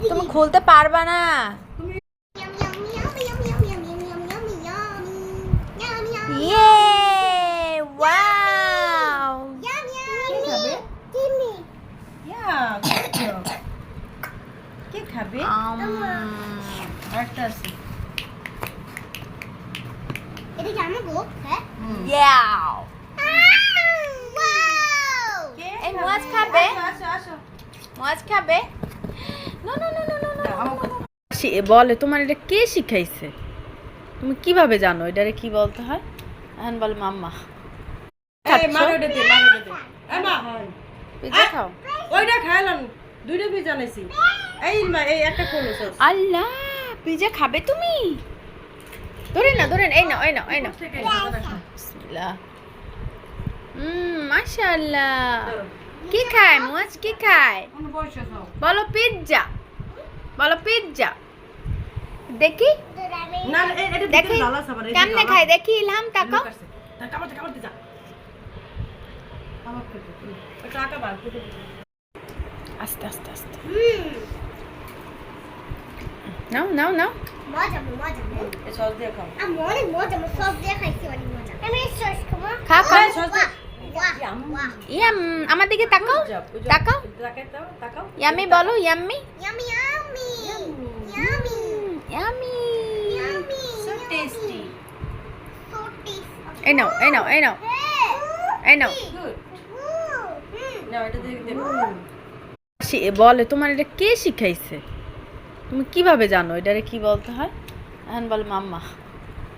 তুমি খুলতে পারবা না। ইয়ে ওয়াও কে খাবে? আরেকটা আছে। এটা কি আমার গো? হ্যাঁ। ইয়াও কে এই মোয়াজ খাবে? আসো আসো। মোয়াজ খাবে? No no no no no no. সে বলে তোমার এটা কে শিখাইছে? তুমি কিভাবে জানো এটারে কি বলতে হয়? এখন বলে মাম্মা। এই মারোডে দে মারোডে দে এমা পিজ্জা খাও। ওইটা খাইলাম দুইটা পিজা নাইছি এই মা এই একটা কোলো সস আল্লাহ পিজ্জা খাবে তুমি? ধরে না ধরে না, এই নাও এই নাও এই নাও। বিসমিল্লাহ। মাশাআল্লাহ। কি খায় মোয়াজ, কি খায়? কোন বয়স আছে বলো পিজ্জা, বলো পিজ্জা। দেখি না এটা দেখি দিতে লালা সাবার কেমনে খায় দেখি। ইলহাম তাকাও। কামড়তে যা আমার খেতে টাকা বার করে আস্তে আস্তে আস্তে নাও নাও নাও। মজা মজা এই সস দিয়ে খাও আমি অনেক মজা সব দিয়ে খাইছি অনেক মজা আমি সস খাবো খা খা। সস দিয়ে বাহ বাহ ইয়াম আমার দিকে তাকাও তাকাও। তাকাও ইয়ামি বলো yummy yummy yummy yummy yummy. Yummy so tasty. So tasty এই নাও এই নাও এই নাও এই নাও। গুড না এটা দিয়ে দে সে বলে তোমার এটা কে শিখাইছে? তুমি কিভাবে জানো এটারে কি বলতে হয়? এখন বলে মাম্মা।